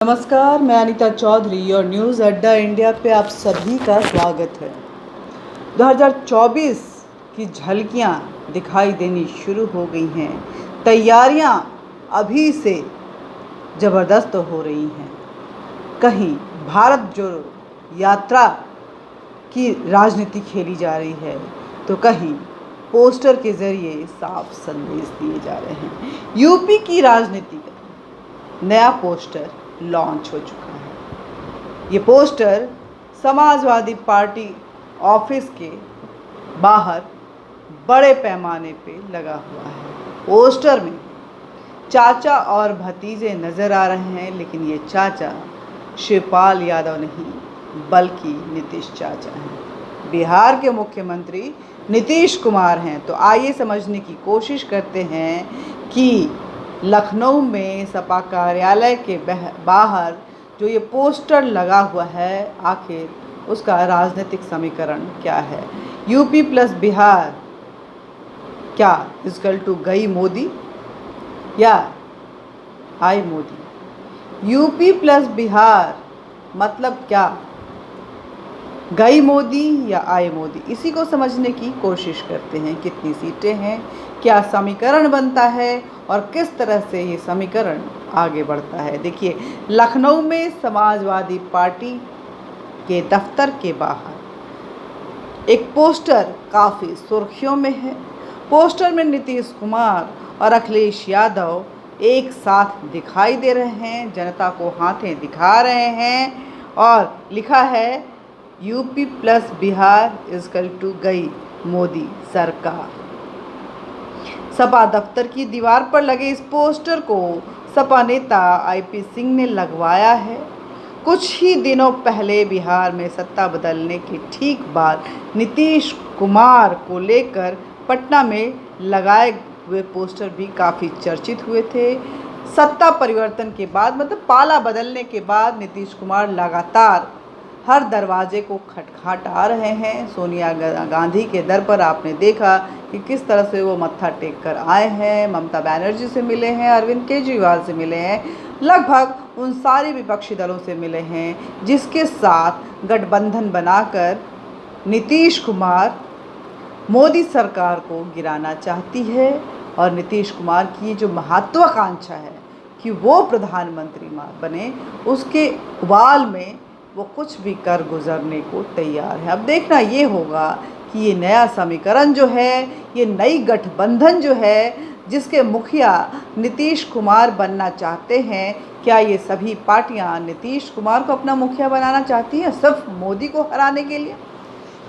नमस्कार, मैं अनीता चौधरी और न्यूज़ अड्डा इंडिया पे आप सभी का स्वागत है। 2024 की झलकियां दिखाई देनी शुरू हो गई हैं। तैयारियां अभी से ज़बरदस्त हो रही हैं। कहीं भारत जोड़ो यात्रा की राजनीति खेली जा रही है तो कहीं पोस्टर के जरिए साफ संदेश दिए जा रहे हैं। यूपी की राजनीति का नया पोस्टर लॉन्च हो चुका है। ये पोस्टर समाजवादी पार्टी ऑफिस के बाहर बड़े पैमाने पे लगा हुआ है। पोस्टर में चाचा और भतीजे नजर आ रहे हैं, लेकिन ये चाचा शिवपाल यादव नहीं बल्कि नीतीश चाचा हैं। बिहार के मुख्यमंत्री नीतीश कुमार हैं। तो आइए समझने की कोशिश करते हैं कि लखनऊ में सपा कार्यालय के बाहर जो ये पोस्टर लगा हुआ है, आखिर उसका राजनीतिक समीकरण क्या है। यूपी प्लस बिहार क्या इक्वल टू गई मोदी या आई मोदी। यूपी प्लस बिहार मतलब क्या, गई मोदी या आए मोदी। इसी को समझने की कोशिश करते हैं। कितनी सीटें हैं, क्या समीकरण बनता है और किस तरह से ये समीकरण आगे बढ़ता है। देखिए, लखनऊ में समाजवादी पार्टी के दफ्तर के बाहर एक पोस्टर काफ़ी सुर्खियों में है। पोस्टर में नीतीश कुमार और अखिलेश यादव एक साथ दिखाई दे रहे हैं, जनता को हाथें दिखा रहे हैं और लिखा है UP plus Bihar equal to गई मोदी सरकार। सपा दफ्तर की दीवार पर लगे इस पोस्टर को सपा नेता आईपी सिंह ने लगवाया है। कुछ ही दिनों पहले बिहार में सत्ता बदलने के ठीक बाद नीतीश कुमार को लेकर पटना में लगाए हुए पोस्टर भी काफ़ी चर्चित हुए थे। सत्ता परिवर्तन के बाद मतलब पाला बदलने के बाद नीतीश कुमार लगातार हर दरवाजे को खटखटा रहे हैं। सोनिया गांधी के दर पर आपने देखा कि किस तरह से वो मत्था टेक कर आए हैं, ममता बनर्जी से मिले हैं, अरविंद केजरीवाल से मिले हैं, लगभग उन सारे विपक्षी दलों से मिले हैं जिसके साथ गठबंधन बनाकर नीतीश कुमार मोदी सरकार को गिराना चाहती है। और नीतीश कुमार की जो महत्वाकांक्षा है कि वो प्रधानमंत्री बने, उसके उबाल में वो कुछ भी कर गुजरने को तैयार है। अब देखना ये होगा कि ये नया समीकरण जो है, ये नई गठबंधन जो है जिसके मुखिया नीतीश कुमार बनना चाहते हैं, क्या ये सभी पार्टियां नीतीश कुमार को अपना मुखिया बनाना चाहती हैं सिर्फ मोदी को हराने के लिए?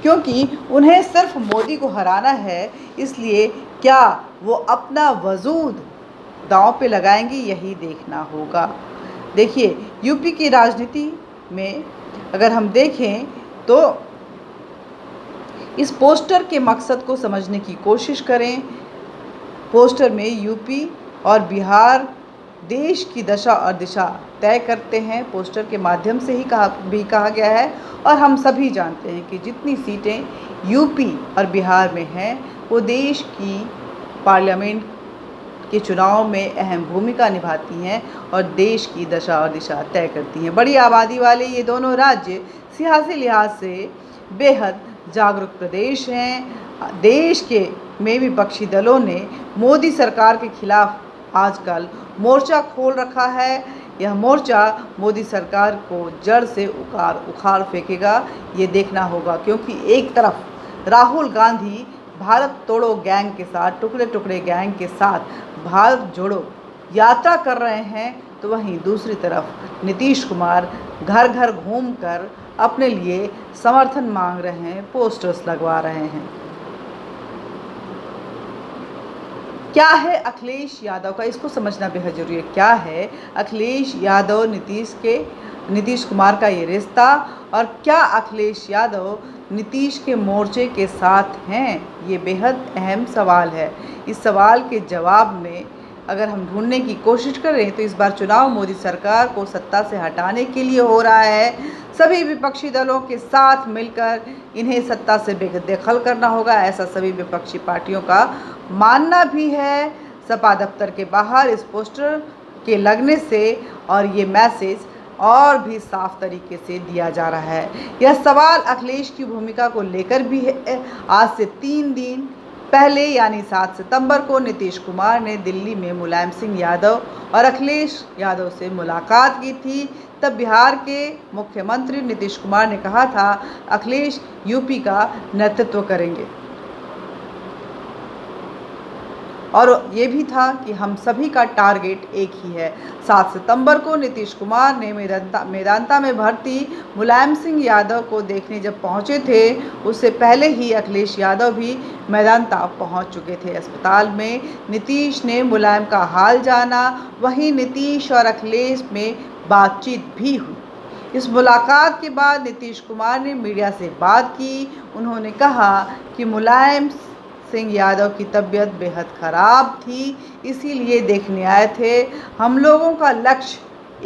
क्योंकि उन्हें सिर्फ मोदी को हराना है, इसलिए क्या वो अपना वजूद दांव पे लगाएंगी, यही देखना होगा। देखिए, यूपी की राजनीति में अगर हम देखें तो इस पोस्टर के मकसद को समझने की कोशिश करें। पोस्टर में यूपी और बिहार देश की दशा और दिशा तय करते हैं। पोस्टर के माध्यम से ही कहा गया है और हम सभी जानते हैं कि जितनी सीटें यूपी और बिहार में हैं वो देश की पार्लियामेंट के चुनाव में अहम भूमिका निभाती हैं और देश की दशा और दिशा तय करती हैं। बड़ी आबादी वाले ये दोनों राज्य सियासी लिहाज से बेहद जागरूक प्रदेश हैं। देश के में विपक्षी दलों ने मोदी सरकार के खिलाफ आजकल मोर्चा खोल रखा है। यह मोर्चा मोदी सरकार को जड़ से उखाड़ फेंकेगा, ये देखना होगा। क्योंकि एक तरफ राहुल गांधी भारत तोड़ो गैंग के साथ, टुकड़े टुकड़े गैंग के साथ भारत जोड़ो यात्रा कर रहे हैं, तो वहीं दूसरी तरफ नीतीश कुमार घर घर घूमकर अपने लिए समर्थन मांग रहे हैं, पोस्टर्स लगवा रहे हैं। क्या है अखिलेश यादव का, इसको समझना बेहद जरूरी है। क्या है अखिलेश यादव नीतीश कुमार का ये रिश्ता, और क्या अखिलेश यादव नीतीश के मोर्चे के साथ हैं, ये बेहद अहम सवाल है। इस सवाल के जवाब में अगर हम ढूंढने की कोशिश करें तो इस बार चुनाव मोदी सरकार को सत्ता से हटाने के लिए हो रहा है। सभी विपक्षी दलों के साथ मिलकर इन्हें सत्ता से बेदखल करना होगा, ऐसा सभी विपक्षी पार्टियों का मानना भी है। सपा दफ्तर के बाहर इस पोस्टर के लगने से और ये मैसेज और भी साफ तरीके से दिया जा रहा है। यह सवाल अखिलेश की भूमिका को लेकर भी है। आज से 3 दिन पहले यानी 7 सितंबर को नीतीश कुमार ने दिल्ली में मुलायम सिंह यादव और अखिलेश यादव से मुलाकात की थी। तब बिहार के मुख्यमंत्री नीतीश कुमार ने कहा था अखिलेश यूपी का नेतृत्व करेंगे और ये भी था कि हम सभी का टारगेट एक ही है। 7 सितंबर को नीतीश कुमार ने मेदांता में भर्ती मुलायम सिंह यादव को देखने जब पहुंचे थे, उससे पहले ही अखिलेश यादव भी मेदांता पहुंच चुके थे। अस्पताल में नीतीश ने मुलायम का हाल जाना, वहीं नीतीश और अखिलेश में बातचीत भी हुई। इस मुलाकात के बाद नीतीश कुमार ने मीडिया से बात की। उन्होंने कहा कि मुलायम सिंह यादव की तबीयत बेहद ख़राब थी, इसीलिए देखने आए थे। हम लोगों का लक्ष्य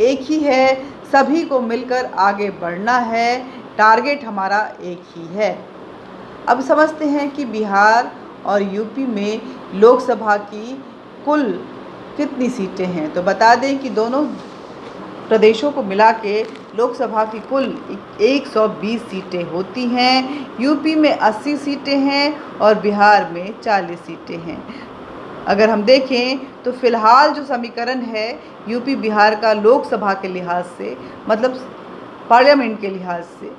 एक ही है, सभी को मिलकर आगे बढ़ना है, टारगेट हमारा एक ही है। अब समझते हैं कि बिहार और यूपी में लोकसभा की कुल कितनी सीटें हैं। तो बता दें कि दोनों प्रदेशों को मिला के लोकसभा की कुल 120 सीटें होती हैं। यूपी में 80 सीटें हैं और बिहार में 40 सीटें हैं। अगर हम देखें तो फिलहाल जो समीकरण है यूपी बिहार का लोकसभा के लिहाज से, मतलब पार्लियामेंट के लिहाज से,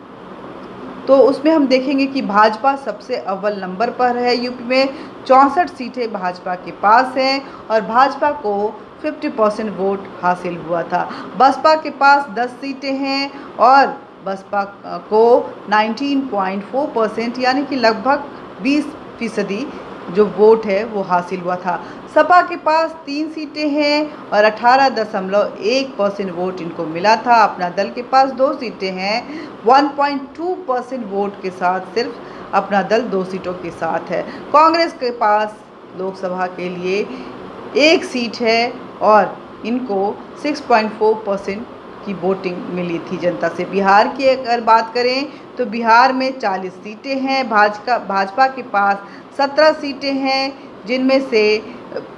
तो उसमें हम देखेंगे कि भाजपा सबसे अव्वल नंबर पर है। यूपी में 64 सीटें भाजपा के पास हैं और भाजपा को 50% वोट हासिल हुआ था। बसपा के पास 10 सीटें हैं और बसपा को 19.4% यानी कि लगभग 20% जो वोट है वो हासिल हुआ था। सपा के पास 3 सीटें हैं और 18.1% वोट इनको मिला था। अपना दल के पास 2 सीटें हैं, 1.2% वोट के साथ सिर्फ अपना दल 2 सीटों के साथ है। कांग्रेस के पास लोकसभा के लिए 1 सीट है और इनको 6.4% की वोटिंग मिली थी जनता से। बिहार की अगर बात करें तो बिहार में 40 सीटें हैं। भाजपा के पास 17 सीटें हैं, जिनमें से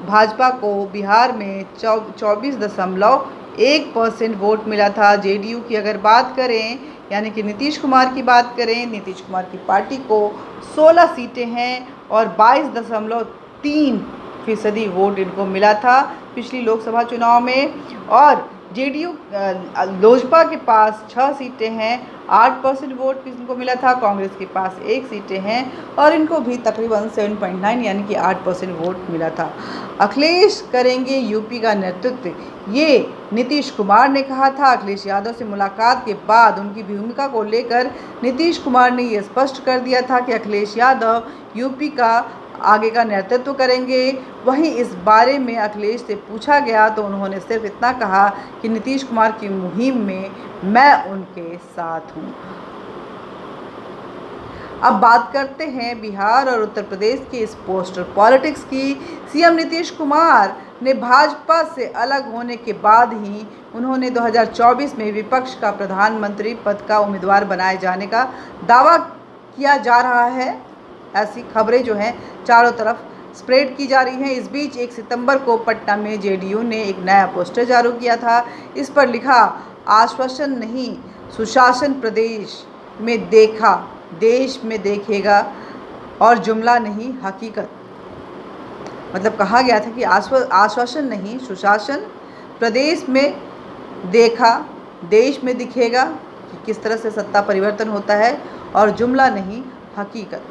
भाजपा को बिहार में 24.1% वोट मिला था। जेडीयू की अगर बात करें यानी कि नीतीश कुमार की बात करें, नीतीश कुमार की पार्टी को 16 सीटें हैं और 22.3% वोट इनको मिला था पिछली लोकसभा चुनाव में। और जेडीयू लोजपा के पास 6 सीटें हैं, 8% वोट इनको मिला था। कांग्रेस के पास 1 सीटें हैं और इनको भी तकरीबन 7.9 यानी कि 8% वोट मिला था। अखिलेश करेंगे यूपी का नेतृत्व, ये नीतीश कुमार ने कहा था। अखिलेश यादव से मुलाकात के बाद उनकी भूमिका को लेकर नीतीश कुमार ने ये स्पष्ट कर दिया था कि अखिलेश यादव यूपी का आगे का नेतृत्व करेंगे। वहीं इस बारे में अखिलेश से पूछा गया तो उन्होंने सिर्फ इतना कहा कि नीतीश कुमार की मुहिम में मैं उनके साथ हूं। अब बात करते हैं बिहार और उत्तर प्रदेश की इस पोस्टर पॉलिटिक्स की। सीएम नीतीश कुमार ने भाजपा से अलग होने के बाद ही उन्होंने 2024 में विपक्ष का प्रधानमंत्री पद का उम्मीदवार बनाए जाने का दावा किया जा रहा है। ऐसी खबरें जो हैं चारों तरफ स्प्रेड की जा रही हैं। इस बीच 1 सितंबर को पटना में जेडीयू ने एक नया पोस्टर जारी किया था। इस पर लिखा, आश्वासन नहीं सुशासन प्रदेश में देखा, देश में देखेगा, और जुमला नहीं हकीकत। मतलब कहा गया था कि आश्वासन नहीं सुशासन प्रदेश में देखा, देश में दिखेगा कि किस तरह से सत्ता परिवर्तन होता है, और जुमला नहीं हकीकत।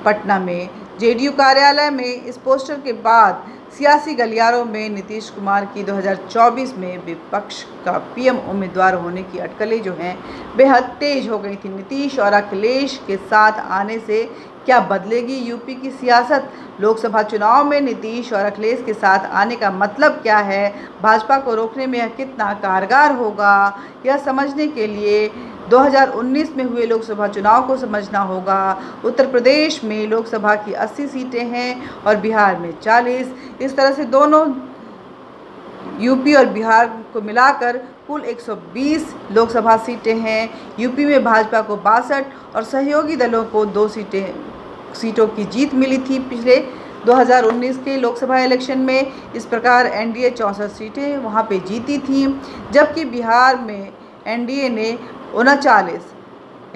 पटना में जेडीयू कार्यालय में इस पोस्टर के बाद सियासी गलियारों में नीतीश कुमार की 2024 में विपक्ष का पीएम उम्मीदवार होने की अटकलें जो हैं बेहद तेज हो गई थी। नीतीश और अखिलेश के साथ आने से क्या बदलेगी यूपी की सियासत? लोकसभा चुनाव में नीतीश और अखिलेश के साथ आने का मतलब क्या है? भाजपा को रोकने में यह कितना कारगर होगा? यह समझने के लिए 2019 में हुए लोकसभा चुनाव को समझना होगा। उत्तर प्रदेश में लोकसभा की 80 सीटें हैं और बिहार में 40। इस तरह से दोनों यूपी और बिहार को मिलाकर कुल 120 लोकसभा सीटें हैं। यूपी में भाजपा को 62 और सहयोगी दलों को 2 सीटों की जीत मिली थी पिछले 2019 के लोकसभा इलेक्शन में। इस प्रकार एनडीए 64 सीटें वहां पे जीती थी, जबकि बिहार में एनडीए ने 39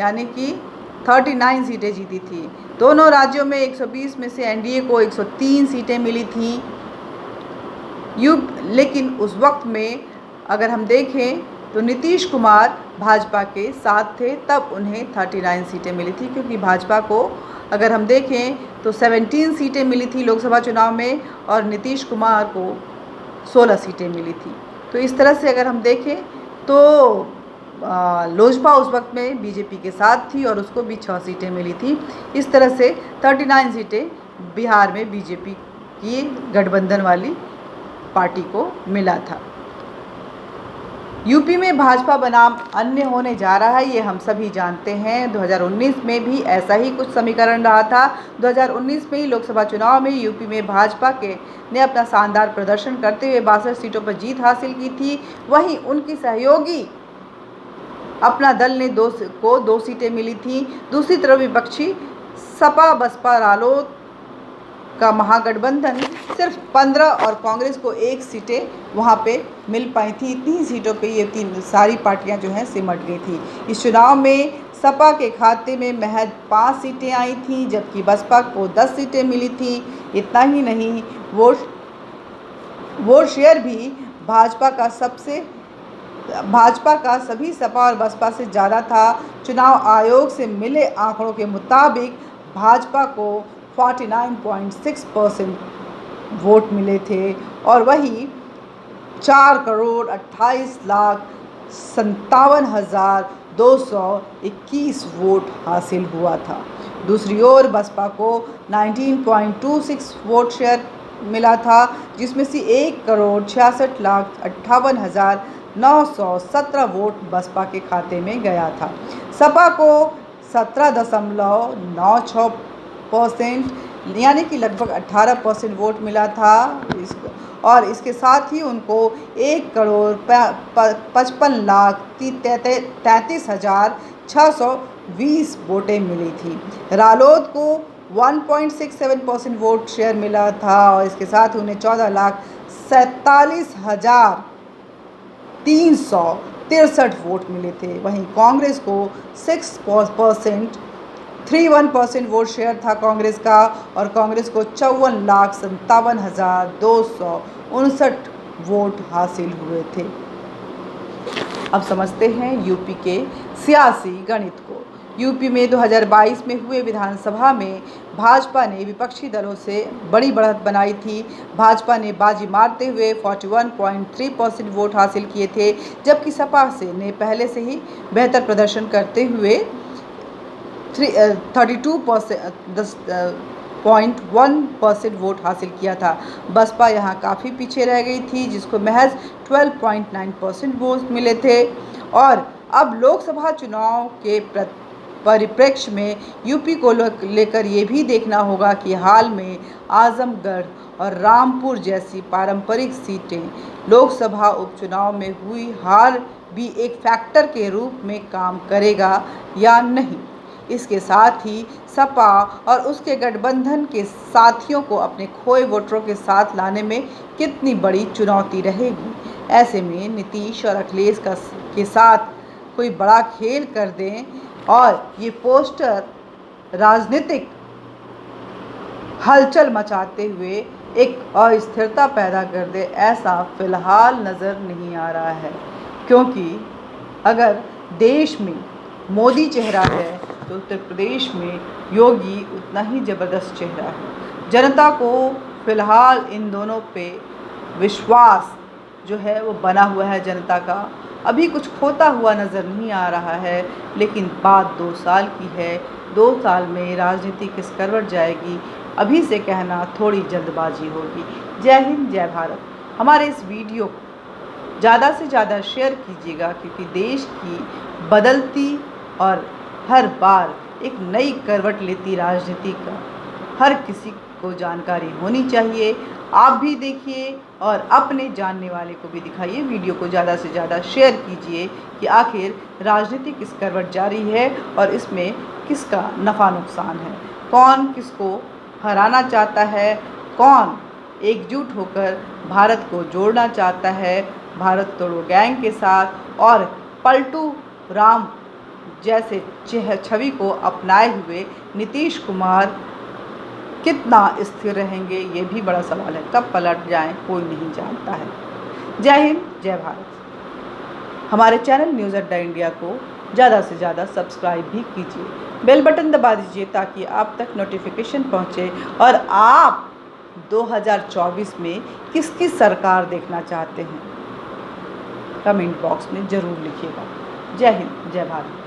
यानी कि 39 सीटें जीती थी। दोनों राज्यों में 120 में से एनडीए को 103 सीटें मिली थी। लेकिन उस वक्त में अगर हम देखें तो नीतीश कुमार भाजपा के साथ थे, तब उन्हें 39 सीटें मिली थी, क्योंकि भाजपा को अगर हम देखें तो 17 सीटें मिली थी लोकसभा चुनाव में और नीतीश कुमार को 16 सीटें मिली थी। तो इस तरह से अगर हम देखें तो लोजपा उस वक्त में बीजेपी के साथ थी और उसको भी 6 सीटें मिली थी। इस तरह से 39 सीटें बिहार में बीजेपी की गठबंधन वाली पार्टी को मिला था। यूपी में भाजपा बनाम अन्य होने जा रहा है, ये हम सभी जानते हैं। 2019 में भी ऐसा ही कुछ समीकरण रहा था। 2019 में ही लोकसभा चुनाव में यूपी में भाजपा ने अपना शानदार प्रदर्शन करते हुए 62 सीटों पर जीत हासिल की थी। वहीं उनकी सहयोगी अपना दल ने 2 सीटें मिली थी। दूसरी तरफ विपक्षी सपा बसपा रालोद का महागठबंधन सिर्फ 15 और कांग्रेस को 1 सीटें वहाँ पे मिल पाई थी। इतनी ही सीटों पे ये 3 सारी पार्टियां जो हैं सिमट गई थी। इस चुनाव में सपा के खाते में महज 5 सीटें आई थीं, जबकि बसपा को 10 सीटें मिली थी। इतना ही नहीं, वोट शेयर भी भाजपा का सभी सपा और बसपा से ज़्यादा था। चुनाव आयोग से मिले आंकड़ों के मुताबिक भाजपा को 49.6% वोट मिले थे और वही 4,58,57,221 वोट हासिल हुआ था। दूसरी ओर बसपा को 19.26 वोट शेयर मिला था, जिसमें से 1,66,58,917 वोट बसपा के खाते में गया था। सपा को 17.96% यानी कि लगभग 18% वोट मिला था और इसके साथ ही उनको 1,55,33,620 वोटें मिली थी। रालोद को 1.67% वोट शेयर मिला था और इसके साथ उन्हें 14,47,363 वोट मिले थे। वहीं कांग्रेस को 6.31% वोट शेयर था कांग्रेस का और कांग्रेस को 54,57,259 वोट हासिल हुए थे। अब समझते हैं यूपी के सियासी गणित को। यूपी में 2022 में हुए विधानसभा में भाजपा ने विपक्षी दलों से बड़ी बढ़त बनाई थी। भाजपा ने बाजी मारते हुए 41.3% वोट हासिल किए थे, जबकि सपा ने पहले से ही बेहतर प्रदर्शन करते हुए 32.1% वोट हासिल किया था। बसपा यहां काफ़ी पीछे रह गई थी, जिसको महज 12.9% वोट मिले थे। और अब लोकसभा चुनाव के परिप्रेक्ष्य में यूपी को लेकर ये भी देखना होगा कि हाल में आजमगढ़ और रामपुर जैसी पारंपरिक सीटें लोकसभा उपचुनाव में हुई हार भी एक फैक्टर के रूप में काम करेगा या नहीं। इसके साथ ही सपा और उसके गठबंधन के साथियों को अपने खोए वोटरों के साथ लाने में कितनी बड़ी चुनौती रहेगी। ऐसे में नीतीश और अखिलेश के साथ कोई बड़ा खेल कर दें और ये पोस्टर राजनीतिक हलचल मचाते हुए एक अस्थिरता पैदा कर दे, ऐसा फिलहाल नज़र नहीं आ रहा है। क्योंकि अगर देश में मोदी चेहरा है तो उत्तर प्रदेश में योगी उतना ही ज़बरदस्त चेहरा है। जनता को फिलहाल इन दोनों पे विश्वास जो है वो बना हुआ है जनता का। अभी कुछ खोता हुआ नज़र नहीं आ रहा है, लेकिन बात 2 साल की है। 2 साल में राजनीति किस करवट जाएगी, अभी से कहना थोड़ी जल्दबाजी होगी। जय हिंद, जय भारत। हमारे इस वीडियो को ज़्यादा से ज़्यादा शेयर कीजिएगा, क्योंकि देश की बदलती और हर बार एक नई करवट लेती राजनीति का हर किसी को जानकारी होनी चाहिए। आप भी देखिए और अपने जानने वाले को भी दिखाइए। वीडियो को ज़्यादा से ज़्यादा शेयर कीजिए कि आखिर राजनीति किस करवट जा रही है और इसमें किसका नफ़ा नुकसान है, कौन किसको हराना चाहता है, कौन एकजुट होकर भारत को जोड़ना चाहता है भारत तोड़ो गैंग के साथ, और पलटू राम जैसे छवि को अपनाए हुए नीतीश कुमार कितना स्थिर रहेंगे, ये भी बड़ा सवाल है। कब पलट जाएं कोई नहीं जानता है। जय हिंद, जय भारत। हमारे चैनल न्यूज़ अड्डा इंडिया को ज़्यादा से ज़्यादा सब्सक्राइब भी कीजिए, बेल बटन दबा दीजिए ताकि आप तक नोटिफिकेशन पहुंचे। और आप 2024 में किसकी सरकार देखना चाहते हैं, कमेंट बॉक्स में ज़रूर लिखिएगा। जय हिंद, जय भारत।